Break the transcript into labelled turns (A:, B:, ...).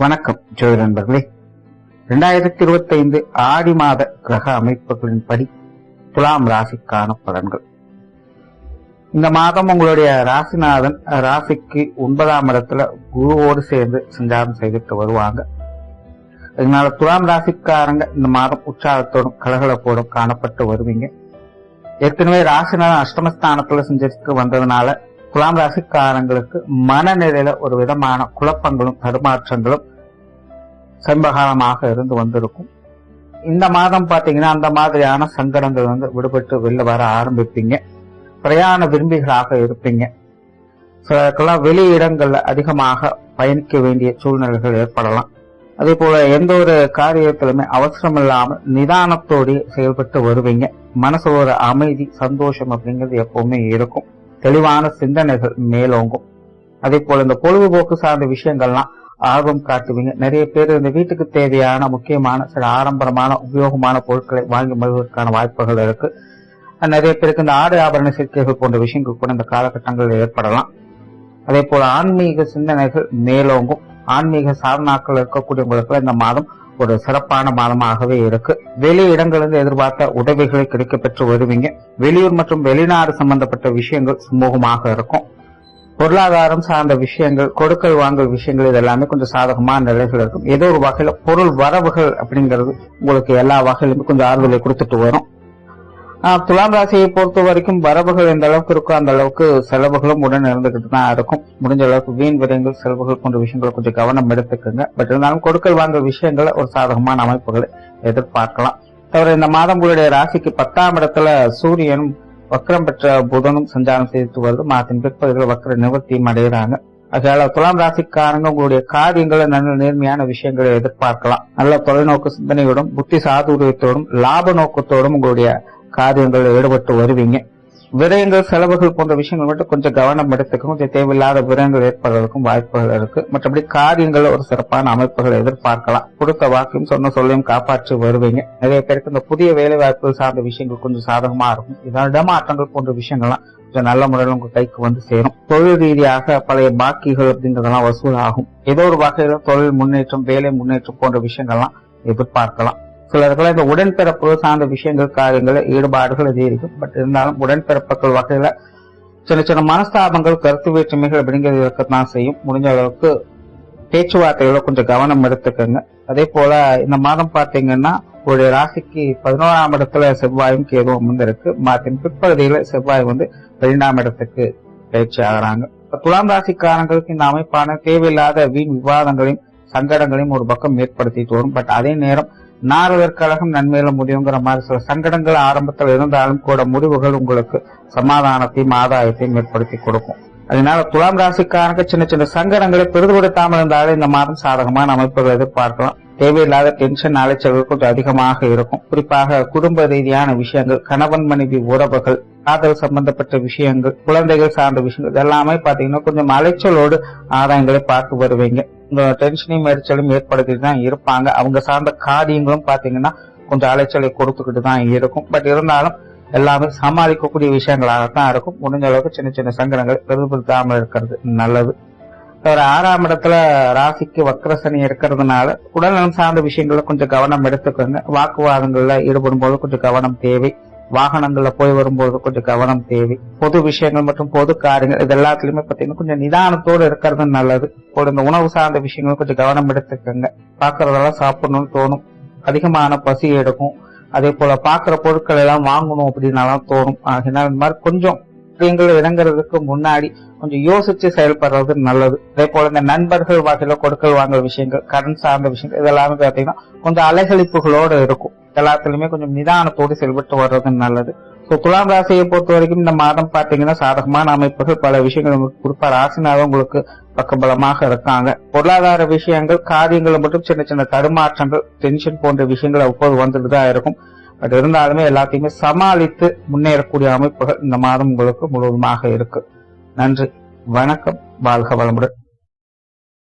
A: வணக்கம் ஜோதி நண்பர்களே. 2025 ஆடி மாத கிரக அமைப்புகளின்படி துலாம் ராசிக்கான பலன்கள். இந்த மாதம் உங்களுடைய ராசிநாதன் ராசிக்கு 9ஆம் இடத்துல குருவோடு சேர்ந்து சஞ்சாரம் செய்துட்டு வருவாங்க. அதனால துலாம் ராசிக்காரங்க இந்த மாதம் உற்சாகத்தோடும் கலகலப்போடும் காணப்பட்டு வருவீங்க. ஏற்கனவே ராசிநாதன் அஷ்டமஸ்தானத்துல செஞ்சுட்டு வந்ததுனால துலாம் ராசிக்காரங்களுக்கு மனநிலையில ஒரு விதமான குழப்பங்களும் தடுமாற்றங்களும் சமீபகாலமாக இருந்து வந்திருக்கும். இந்த மாதம் பாத்தீங்கன்னா அந்த மாதிரியான சங்கடங்கள் விடுபட்டு வெளில வர ஆரம்பிப்பீங்க. பிரயாண விரும்பிகளாக இருப்பீங்க. சிலருக்கெல்லாம் வெளி இடங்கள்ல அதிகமாக பயணிக்க வேண்டிய சூழ்நிலைகள் ஏற்படலாம். அதே போல எந்த ஒரு காரியத்திலுமே அவசரம் இல்லாமல் நிதானத்தோடு செயல்பட்டு வருவீங்க. மனசு ஒரு அமைதி, சந்தோஷம் அப்படிங்கிறது எப்பவுமே இருக்கும். தெளிவான சிந்தனைகள் மேலோங்கும். அதே போல இந்த பொழுதுபோக்கு சார்ந்த விஷயங்கள்லாம் ஆர்வம் காட்டுவீங்க. நிறைய பேர் இந்த வீட்டுக்கு தேவையான முக்கியமான சில ஆடம்பரமான உபயோகமான பொருட்களை வாங்கி மகிழ்வதற்கான வாய்ப்புகள் இருக்கு. நிறைய பேருக்கு இந்த ஆடை ஆபரண சேர்க்கைகள் போன்ற விஷயங்கள் கூட இந்த காலகட்டங்களில் ஏற்படலாம். அதே போல ஆன்மீக சிந்தனைகள் மேலோங்கும். ஆன்மீக சாதனாக்கள் இருக்கக்கூடியவங்களுக்கு இந்த மாதம் ஒரு சிறப்பான மாதமாகவே இருக்கு. வெளி இடங்களிலிருந்து எதிர்பார்த்த உதவிகளை கிடைக்கப்பெற்று வருவீங்க. வெளியூர் மற்றும் வெளிநாடு சம்பந்தப்பட்ட விஷயங்கள் சுமூகமாக இருக்கும். பொருளாதாரம் சார்ந்த விஷயங்கள், கொடுக்கல் வாங்கல் விஷயங்கள் இதெல்லாமே கொஞ்சம் சாதகமான நிலைகள் இருக்கும். ஏதோ ஒரு வகையில பொருள் வரவுகள் அப்படிங்கிறது உங்களுக்கு எல்லா வகையிலுமே கொஞ்சம் ஆறுதலை கொடுத்துட்டு வரும். துலாம் ராசியை பொறுத்த வரைக்கும் வரவுகள் எந்த அளவுக்கு இருக்கோ அந்த அளவுக்கு செலவுகளும் உடன் இருந்துகிட்டு தான் இருக்கும். முடிஞ்ச அளவுக்கு வீண் விரயங்கள், செலவுகள் போன்ற விஷயங்களை கொஞ்சம் கவனம் எடுத்துக்கோங்க. பட் இருந்தாலும் கொடுக்கல் வாங்கல் விஷயங்களை ஒரு சாதகமான அமைப்புகளை எதிர்பார்க்கலாம். தவிர இந்த மாதம் உங்களுடைய ராசிக்கு 10ஆம் இடத்துல சூரியனும் வக்ரம் பெற்ற புதனும் சஞ்சாரம் செய்து வருது. மாதத்தின் பிற்பகுதியில் வக்ர நிவர்த்தியும் அடைகிறாங்க. அதனால துலாம் ராசிக்காரங்க உங்களுடைய காரியங்களை நல்ல நேர்மையான விஷயங்களை எதிர்பார்க்கலாம். நல்ல தொலைநோக்கு சிந்தனையோடும் புத்தி சாதுரியத்தோடும் லாப நோக்கத்தோடும் உங்களுடைய காரியங்களில் ஈடுபட்டு வருவீங்க. விரயங்கள், செலவுகள் போன்ற விஷயங்கள் மட்டும் கொஞ்சம் கவனம் எடுத்துக்கும். கொஞ்சம் தேவையில்லாத விரயங்கள் ஏற்படுவதற்கும் வாய்ப்புகள் இருக்கு. மற்றபடி காரியங்கள் ஒரு சிறப்பான அமைப்புகளை எதிர்பார்க்கலாம். கொடுத்த வாக்கையும் சொன்ன சொல்லையும் காப்பாற்றி வருவீங்க. நிறைய பேருக்கு இந்த புதிய வேலை வாய்ப்புகள் சார்ந்த விஷயங்கள் கொஞ்சம் சாதகமா இருக்கும். இதனால் இடமாற்றங்கள் போன்ற விஷயங்கள்லாம் கொஞ்சம் நல்ல முறையில் உங்க கைக்கு வந்து சேரும். தொழில் ரீதியாக பழைய பாக்கிகள் அப்படின்றதெல்லாம் வசூல் ஆகும். ஏதோ ஒரு வகையில தொழில் முன்னேற்றம், வேலை முன்னேற்றம் போன்ற விஷயங்கள்லாம் எதிர்பார்க்கலாம். சிலர்கள் இந்த உடன்பிறப்பு சார்ந்த விஷயங்கள், காரியங்கள், ஈடுபாடுகள் அதிகரிக்கும். பட் இருந்தாலும் உடன்பிறப்புகள் வகையில சின்ன சின்ன மனஸ்தாபங்கள், கருத்து வேற்றுமைகள் அப்படிங்கிறது இருக்கத்தான் செய்யும். முடிஞ்ச அளவுக்கு பேச்சுவார்த்தைகளை கொஞ்சம் கவனம் எடுத்துக்கோங்க. அதே போல இந்த மாதம் பாத்தீங்கன்னா ஒரு ராசிக்கு 11ஆம் இடத்துல செவ்வாயும் கேதுவும் இருக்கு. மாதத்தின் பிற்பகுதியில செவ்வாய் 2ஆம் இடத்துக்கு பயிற்சி ஆகிறாங்க. துலாம் ராசிக்காரங்களுக்கு இந்த அமைப்பான தேவையில்லாத வீண் விவாதங்களையும் சங்கடங்களையும் ஒரு பக்கம் ஏற்படுத்திட்டு வரும். பட் அதே நேரம் நாரதர் கழகம் நன்மையில முடியுங்கிற மாதிரி சில சங்கடங்கள் ஆரம்பத்தில் இருந்தாலும் கூட முடிவுகள் உங்களுக்கு சமாதானத்தையும் ஆதாயத்தையும் ஏற்படுத்தி கொடுக்கும். அதனால துலாம் ராசிக்காரங்க சின்ன சின்ன சங்கடங்களை பெரிதுபடுத்தாமல் இருந்தாலும் இந்த மாதம் சாதகமான அமைப்புகளை எதிர்பார்க்கலாம். தேவையில்லாத டென்ஷன், அலைச்சல்கள் கொஞ்சம் அதிகமாக இருக்கும். குறிப்பாக குடும்ப ரீதியான விஷயங்கள், கணவன் மனைவி உறவுகள், காதல் சம்பந்தப்பட்ட விஷயங்கள், குழந்தைகள் சார்ந்த விஷயங்கள் இதெல்லாமே பாத்தீங்கன்னா கொஞ்சம் அலைச்சலோடு ஆதாயங்களை பார்த்து வருவீங்க. இந்த டென்ஷனையும் எரிச்சலும் ஏற்படுத்திட்டு தான் இருப்பாங்க. அவங்க சார்ந்த காரியங்களும் பாத்தீங்கன்னா கொஞ்சம் அலைச்சலை கொடுத்துக்கிட்டு தான் இருக்கும். பட் இருந்தாலும் எல்லாமே சமாளிக்கக்கூடிய விஷயங்களாகத்தான் இருக்கும். முடிஞ்ச அளவுக்கு சின்ன சின்ன சங்கடங்களை பெரிதுபடுத்தாமல் இருக்கிறது நல்லது. ஒரு 6ஆம் இடத்துல ராசிக்கு வக்ரசனி இருக்கிறதுனால உடல்நலம் சார்ந்த விஷயங்கள கொஞ்சம் கவனம் எடுத்துக்கோங்க. வாக்குவாதங்கள்ல ஈடுபடும் போது கொஞ்சம் கவனம் தேவை. வாகனங்கள்ல போய் வரும்போது கொஞ்சம் கவனம் தேவை. பொது விஷயங்கள் மற்றும் பொது காரியங்கள் இது எல்லாத்துலயுமே பாத்தீங்கன்னா கொஞ்சம் நிதானத்தோடு இருக்கிறது நல்லது. இந்த உணவு சார்ந்த விஷயங்களும் கொஞ்சம் கவனம் எடுத்துக்கோங்க. பாக்குறதெல்லாம் சாப்பிடணும்னு தோணும். அதிகமான பசி எடுக்கும். அதே போல பாக்குற பொருட்கள் எல்லாம் வாங்கணும் அப்படின்னாலாம் தோணும். ஆகினால் இந்த மாதிரி கொஞ்சம் இறங்குறதுக்கு முன்னாடி கொஞ்சம் யோசிச்சு செயல்படுறது நல்லது. அதே போல இந்த நண்பர்கள் வகையில கொடுக்கல் வாங்கல் விஷயங்கள், கடன் சார்ந்த விஷயங்கள் இதெல்லாமே பாத்தீங்கன்னா கொஞ்சம் அலைகளிப்புகளோடு இருக்கும். எல்லாத்துலயுமே கொஞ்சம் நிதானத்தோடு செயல்பட்டு வர்றது நல்லது. துலாம் ராசியை பொறுத்த வரைக்கும் இந்த மாதம் பாத்தீங்கன்னா சாதகமான அமைப்புகள் பல விஷயங்கள் குறிப்பா ராசினாலும் உங்களுக்கு பக்கபலமாக இருக்காங்க. பொருளாதார விஷயங்கள், காரியங்கள் மட்டும் சின்ன சின்ன தடுமாற்றங்கள், டென்ஷன் போன்ற விஷயங்கள் அவ்வப்போது வந்துட்டுதான் இருக்கும். பட் இருந்தாலுமே எல்லாத்தையுமே சமாளித்து முன்னேறக்கூடிய அமைப்புகள் இந்த மாதம் உங்களுக்கு முழுவதுமாக இருக்கு. நன்றி, வணக்கம், வாழ்க வளமுடன்.